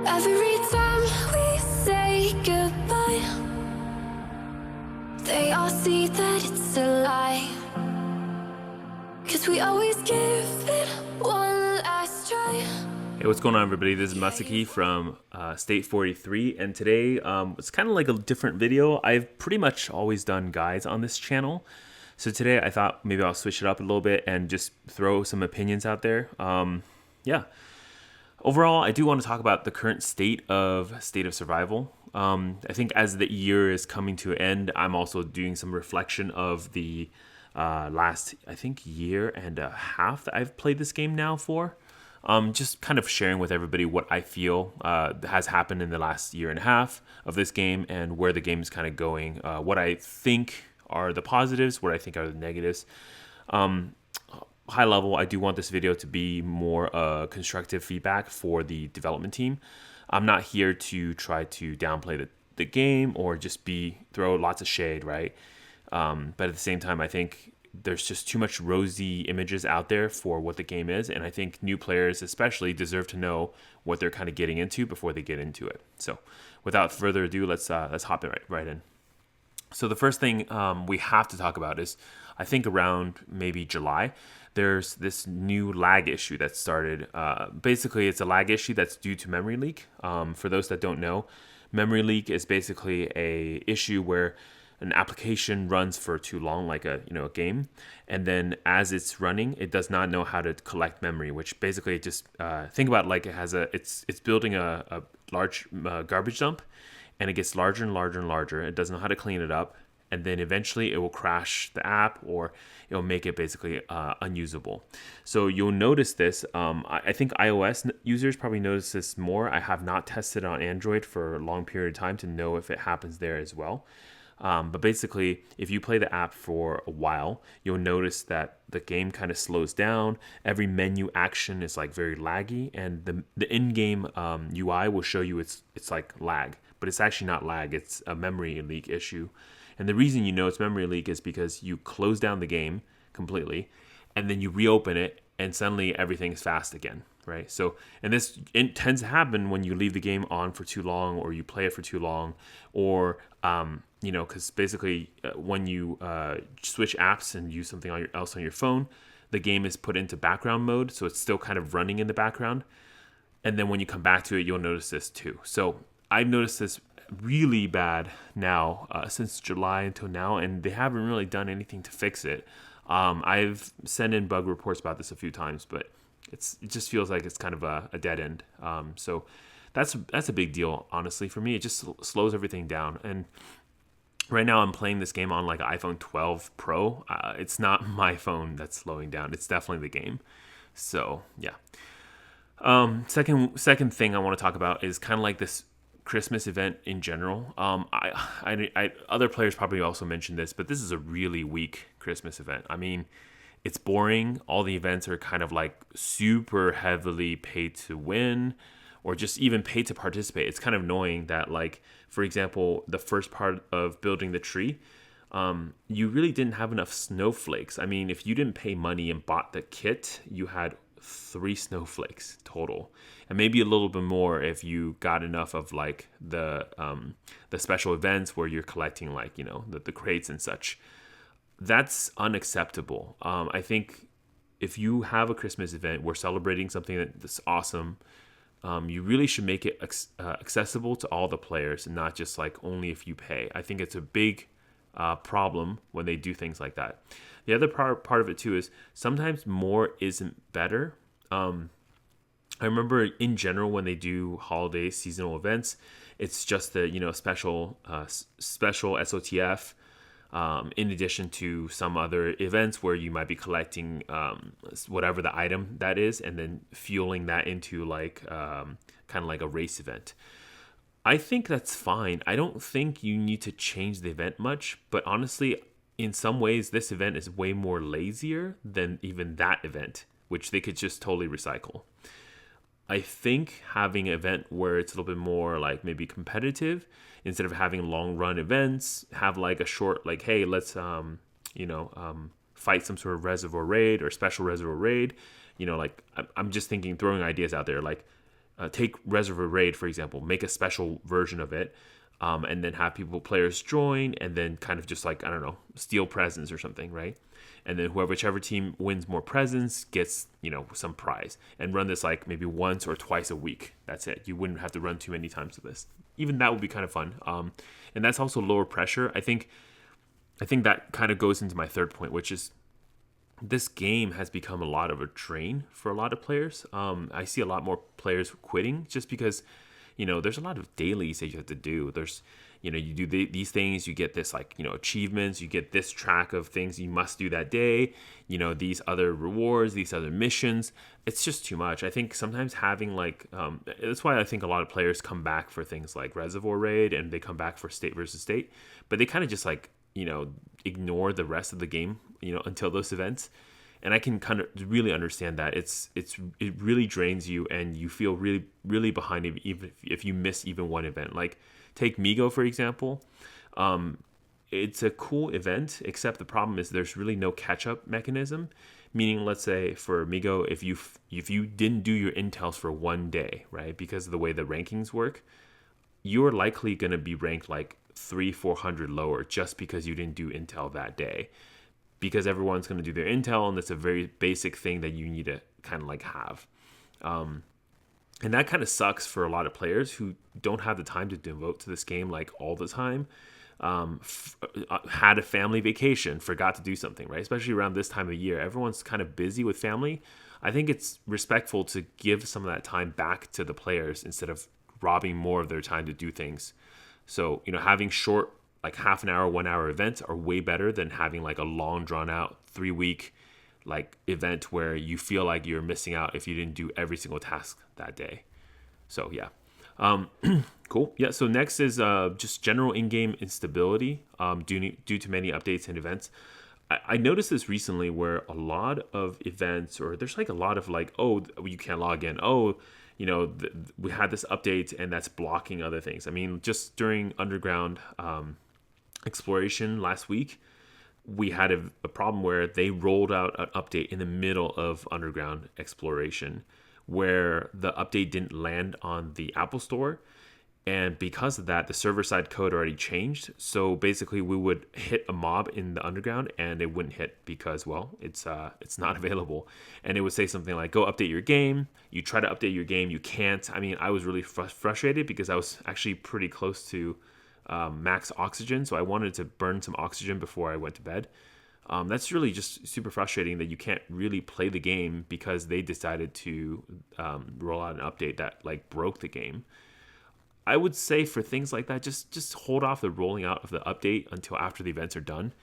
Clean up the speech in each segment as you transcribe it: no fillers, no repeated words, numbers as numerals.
Every time we say goodbye, they all see that it's a lie. 'Cause we always give it one last try. Hey, what's going on, everybody? This is Masaki from State 43, and today it's kind of like a different video. I've pretty much always done guides on this channel, so today I thought maybe I'll switch it up a little bit and just throw some opinions out there. Yeah. Overall, I do want to talk about the current state of Survival. I think as the year is coming to an end, I'm also doing some reflection of the last, I think, year and a half that I've played this game now for. Just kind of sharing with everybody what I feel has happened in the last year and a half of this game and where the game is kind of going, what I think are the positives, what I think are the negatives. High level, I do want this video to be more constructive feedback for the development team. I'm not here to try to downplay the game or just throw lots of shade, right? But at the same time, I think there's just too much rosy images out there for what the game is, and I think new players especially deserve to know what they're kind of getting into before they get into it. So without further ado, let's hop right in. So the first thing we have to talk about is, I think around maybe July, there's this new lag issue that started. Basically, it's a lag issue that's due to memory leak. For those that don't know, memory leak is basically a issue where an application runs for too long, like a game, and then as it's running, it does not know how to collect memory. Which basically just think about like it's building a large garbage dump, and it gets larger and larger and larger. It doesn't know how to clean it up, and then eventually it will crash the app, or it will make it basically unusable. So you'll notice this. I think iOS users probably notice this more. I have not tested on Android for a long period of time to know if it happens there as well. But basically, if you play the app for a while, you'll notice that the game kind of slows down. Every menu action is like very laggy, and the in-game UI will show you it's like lag, but it's actually not lag. It's a memory leak issue. And the reason you know it's memory leak is because you close down the game completely, and then you reopen it, and suddenly everything's fast again, right? So, and it tends to happen when you leave the game on for too long, or you play it for too long, or because basically when you switch apps and use something else on your phone, the game is put into background mode, so it's still kind of running in the background. And then when you come back to it, you'll notice this too. So I've noticed this really bad now since July until now, and they haven't really done anything to fix it. I've sent in bug reports about this a few times, but it just feels like it's kind of a dead end. So that's a big deal, honestly, for me. It just slows everything down. And right now I'm playing this game on like an iPhone 12 Pro. It's not my phone that's slowing down. It's definitely the game. So yeah. Second thing I want to talk about is kind of like this Christmas event in general. Other players probably also mentioned this, but this is a really weak Christmas event. I mean, it's boring. All the events are kind of like super heavily paid to win, or just even paid to participate. It's kind of annoying that, like, for example, the first part of building the tree, you really didn't have enough snowflakes. I mean, if you didn't pay money and bought the kit, you had 3 snowflakes total, and maybe a little bit more if you got enough of like the special events where you're collecting like the crates and such. That's unacceptable. I think if you have a Christmas event, we're celebrating something that's awesome. You really should make it accessible to all the players, and not just like only if you pay. I think it's a big problem when they do things like that. The other part of it too is sometimes more isn't better. I remember in general when they do holiday seasonal events, it's just the special SOTF. In addition to some other events where you might be collecting whatever the item that is, and then fueling that into like kind of like a race event. I think that's fine. I don't think you need to change the event much, but honestly, in some ways, this event is way more lazier than even that event, which they could just totally recycle. I think having an event where it's a little bit more like maybe competitive, instead of having long run events, have like a short, like, hey, let's fight some sort of reservoir raid or special reservoir raid. Like I'm just thinking, throwing ideas out there, like take Reservoir Raid, for example, make a special version of it, and then have players join, and then kind of just like, I don't know, steal presents or something, right? And then whichever team wins more presents gets, some prize. And run this like maybe once or twice a week. That's it. You wouldn't have to run too many times of this. Even that would be kind of fun. And that's also lower pressure. I think that kind of goes into my third point, which is this game has become a lot of a drain for a lot of players. I see a lot more players quitting just because, there's a lot of dailies that you have to do. There's, you do these things, you get this like, achievements, you get this track of things you must do that day, these other rewards, these other missions. It's just too much. I think sometimes having like, that's why I think a lot of players come back for things like Reservoir Raid, and they come back for state versus state, but they kind of just like, ignore the rest of the game, until those events. And I can kind of really understand that it really drains you, and you feel really, really behind even if you miss even one event. Like take Migo, for example. It's a cool event, except the problem is there's really no catch-up mechanism. Meaning, let's say for Migo, if you didn't do your intels for one day, right, because of the way the rankings work, you're likely going to be ranked like 300-400 lower just because you didn't do intel that day. Because everyone's going to do their intel, and that's a very basic thing that you need to kind of like have. And that kind of sucks for a lot of players who don't have the time to devote to this game like all the time. Had a family vacation, forgot to do something, right? Especially around this time of year. Everyone's kind of busy with family. I think it's respectful to give some of that time back to the players instead of robbing more of their time to do things. So, having short, like half an hour, 1 hour events are way better than having like a long drawn out 3-week like event where you feel like you're missing out if you didn't do every single task that day. So yeah. Cool. Yeah. So next is just general in-game instability due to many updates and events. I noticed this recently where a lot of events, or there's like a lot of like, oh, you can't log in. Oh, we had this update and that's blocking other things. I mean, just during Underground exploration last week, we had a problem where they rolled out an update in the middle of Underground exploration where the update didn't land on the Apple Store. And because of that, the server-side code already changed. So basically, we would hit a mob in the Underground, and it wouldn't hit because, well, it's not available. And it would say something like, "Go update your game." You try to update your game, you can't. I mean, I was really frustrated because I was actually pretty close to max oxygen, so I wanted to burn some oxygen before I went to bed. That's really just super frustrating that you can't really play the game because they decided to roll out an update that like broke the game. I would say for things like that, just hold off the rolling out of the update until after the events are done.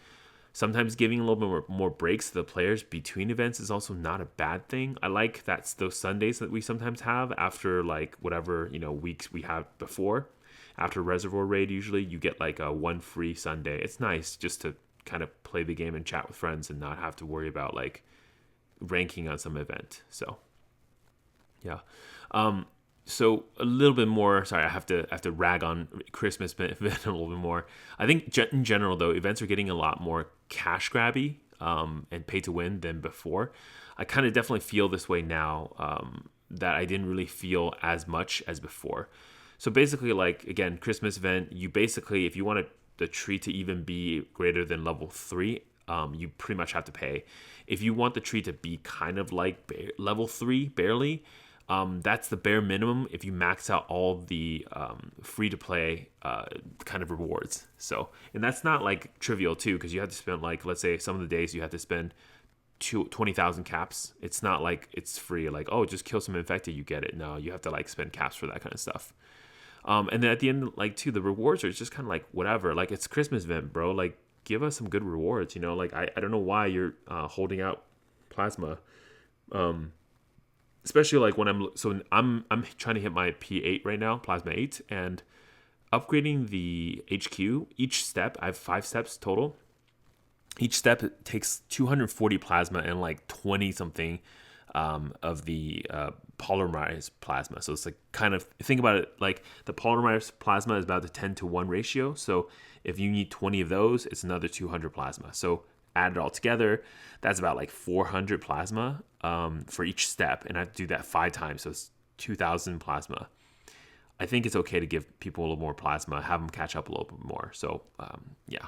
Sometimes giving a little bit more breaks to the players between events is also not a bad thing. I like that's those Sundays that we sometimes have after like whatever weeks we have before. After Reservoir Raid, usually you get like a one free Sunday. It's nice just to kind of play the game and chat with friends and not have to worry about like ranking on some event. So yeah. So a little bit more. Sorry, I have to rag on Christmas event a little bit more. I think in general though, events are getting a lot more cash grabby and pay to win than before. I kind of definitely feel this way now that I didn't really feel as much as before. So basically, like again, Christmas event, you basically, if you want the tree to even be greater than level 3, you pretty much have to pay. If you want the tree to be kind of like level 3, barely. That's the bare minimum if you max out all the free-to-play kind of rewards. So, and that's not like trivial too, because you have to spend like, let's say some of the days you have to spend 20,000 caps. It's not like it's free, like, oh, just kill some infected, you get it. No, you have to like spend caps for that kind of stuff. And then at the end, like too, the rewards are just kind of like whatever. Like it's Christmas event, bro. Like give us some good rewards, Like I don't know why you're holding out plasma. Especially like when I'm trying to hit my P8 right now, Plasma 8, and upgrading the HQ, each step, I have 5 steps total. Each step takes 240 plasma and like 20 something of the polymerized plasma. So it's like kind of, think about it like the polymerized plasma is about a 10-to-1 ratio. So if you need 20 of those, it's another 200 plasma. So add it all together, that's about like 400 plasma for each step, and I have to do that 5 times, so it's 2,000 plasma. I think it's okay to give people a little more plasma, have them catch up a little bit more. So yeah.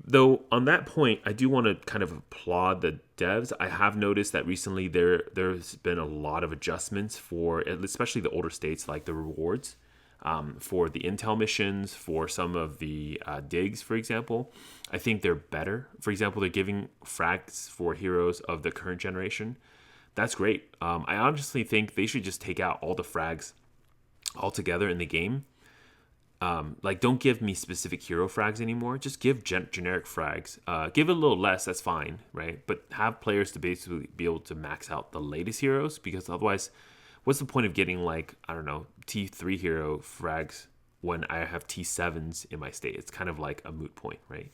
Though on that point, I do want to kind of applaud the devs. I have noticed that recently there's been a lot of adjustments for especially the older states, like the rewards for the intel missions, for some of the digs, for example. I think they're better. For example, they're giving frags for heroes of the current generation. That's great. I honestly think they should just take out all the frags altogether in the game. Like, don't give me specific hero frags anymore. Just give generic frags. Give it a little less, that's fine, right? But have players to basically be able to max out the latest heroes, because otherwise, what's the point of getting, like, I don't know, T3 hero frags when I have T7s in my state? It's kind of like a moot point, right?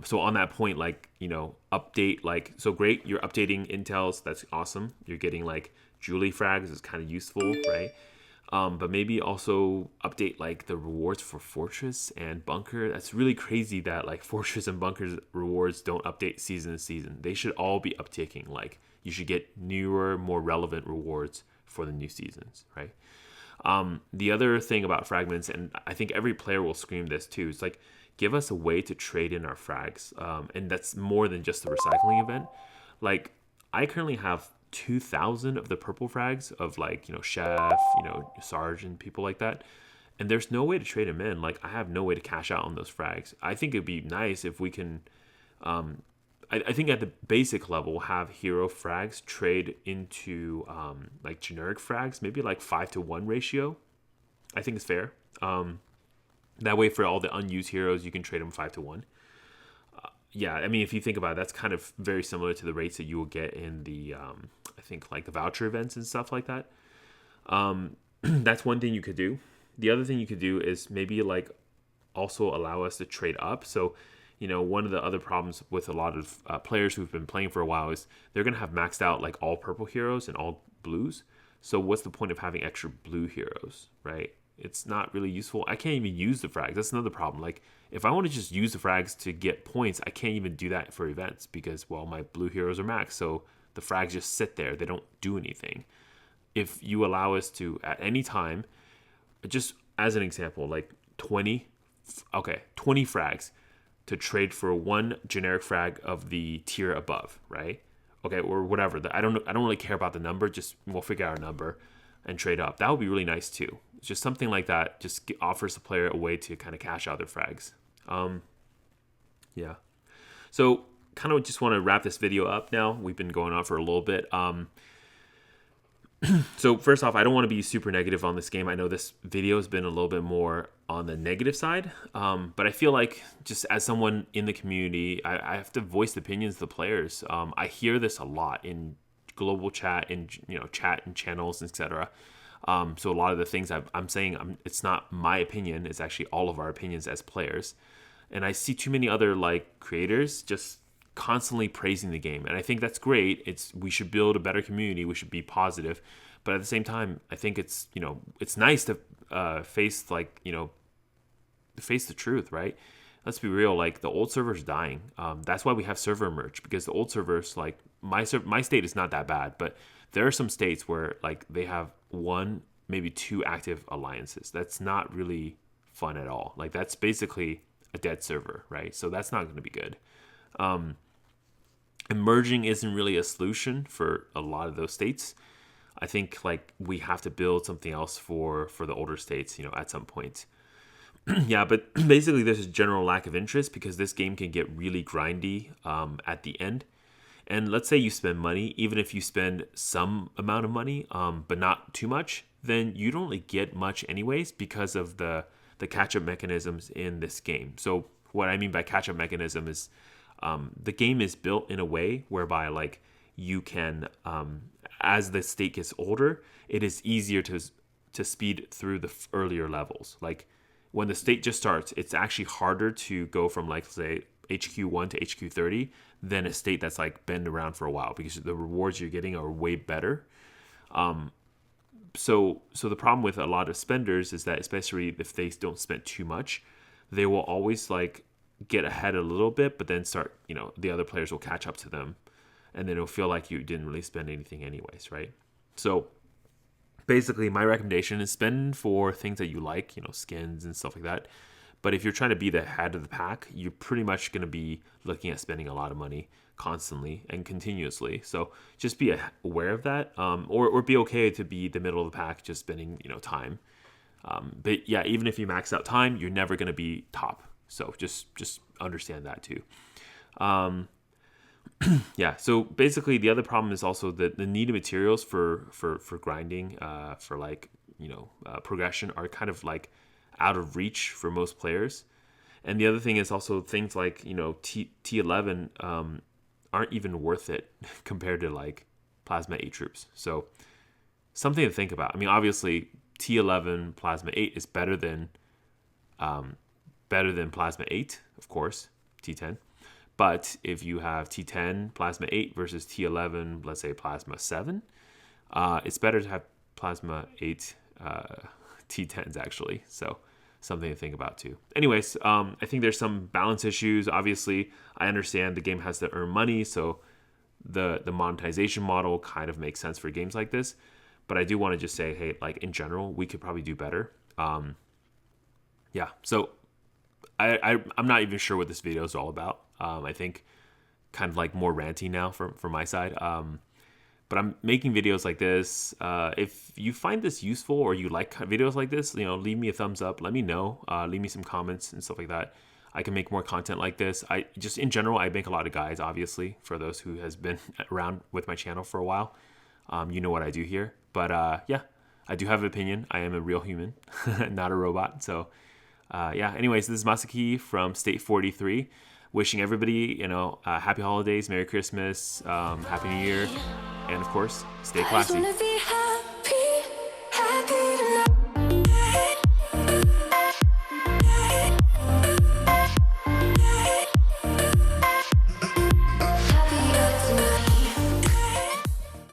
So on that point, like, update, like, so great, you're updating intels, that's awesome. You're getting, like, Julie frags is kind of useful, right? But maybe also update, like, the rewards for Fortress and Bunker. That's really crazy that, like, Fortress and Bunker's rewards don't update season to season. They should all be upticking. Like, you should get newer, more relevant rewards for the new seasons, right? The other thing about fragments, and I think every player will scream this too, is like, give us a way to trade in our frags. And that's more than just the recycling event. Like, I currently have 2,000 of the purple frags of, like, Chef, Sarge and people like that. And there's no way to trade them in. Like, I have no way to cash out on those frags. I think it'd be nice if we can, I think at the basic level, have hero frags trade into like generic frags, maybe like 5-to-1 ratio. I think it's fair. That way, for all the unused heroes, you can trade them 5-to-1. Yeah, I mean, if you think about it, that's kind of very similar to the rates that you will get in the, I think, like the voucher events and stuff like that. That's one thing you could do. The other thing you could do is maybe, like, also allow us to trade up. So, one of the other problems with a lot of players who've been playing for a while is they're going to have maxed out, like, all purple heroes and all blues. So what's the point of having extra blue heroes, right? It's not really useful. I can't even use the frags. That's another problem. Like, if I want to just use the frags to get points, I can't even do that for events because, well, my blue heroes are maxed. So the frags just sit there. They don't do anything. If you allow us to, at any time, just as an example, like 20 frags to trade for one generic frag of the tier above, right? Okay, or whatever. I don't really care about the number. Just we'll figure out a number and trade up. That would be really nice too. Just something like that just offers the player a way to kind of cash out their frags. Yeah. So kind of just want to wrap this video up now. We've been going on for a little bit. So first off, I don't want to be super negative on this game. I know this video has been a little bit more on the negative side, but I feel like just as someone in the community, I have to voice the opinions of the players. I hear this a lot in global chat, in chat and channels, etc. So a lot of the things I'm saying, it's not my opinion. It's actually all of our opinions as players. And I see too many other, like, creators just constantly praising the game, and I think that's great. We should build a better community. We should be positive, but at the same time, I think it's it's nice to face the truth, right? Let's be real. Like, the old server's dying. That's why we have server merge, because the old servers, like my state is not that bad, but there are some states where, like, they have 1, maybe 2 active alliances. That's not really fun at all. Like, that's basically a dead server, right? So that's not going to be good. And merging isn't really a solution for a lot of those states. I think, like, we have to build something else for the older states, at some point. Yeah, but basically there's a general lack of interest because this game can get really grindy at the end. And let's say you spend money, even if you spend some amount of money, but not too much, then you don't really get much anyways because of the catch-up mechanisms in this game. So what I mean by catch-up mechanism is the game is built in a way whereby, like, you can, as the state gets older, it is easier to speed through the earlier levels. Like, when the state just starts, it's actually harder to go from, like, say, HQ1 to HQ30 than a state that's, like, been around for a while, because the rewards you're getting are way better. So the problem with a lot of spenders is that, especially if they don't spend too much, they will always, like, get ahead a little bit, but then start, the other players will catch up to them. and then it'll feel like you didn't really spend anything anyways, right? So basically, my recommendation is spend for things that you like, skins and stuff like that. But if you're trying to be the head of the pack, you're pretty much going to be looking at spending a lot of money constantly and continuously. So just be aware of that, or be okay to be the middle of the pack, just spending time. But yeah, even if you max out time, you're never going to be top. So just understand that too. Yeah. So basically, the other problem is also that the needed materials for grinding, for like progression, are kind of like out of reach for most players. And the other thing is also things like T11 aren't even worth it compared to like Plasma 8 troops. So something to think about. I mean, obviously T11 Plasma 8 is better than Plasma 8, of course, T10. But if you have T10 Plasma 8 versus T11, let's say Plasma 7, it's better to have Plasma 8 T10s actually. So something to think about too. Anyways, I think there's some balance issues. Obviously, I understand the game has to earn money, so the monetization model kind of makes sense for games like this. But I do want to just say, hey, like in general, we could probably do better. Yeah, so I'm not even sure what this video is all about. I think kind of like more ranty now from my side. But I'm making videos like this. If you find this useful or you like videos like this, leave me a thumbs up. Let me know. Leave me some comments and stuff like that. I can make more content like this. In general, I make a lot of guides, obviously, for those who has been around with my channel for a while. You know what I do here. But yeah, I do have an opinion. I am a real human, not a robot. So yeah, anyways, this is Masaki from State 43. Wishing everybody, happy holidays, Merry Christmas, Happy New Year, and of course, stay I just classy. wanna be happy.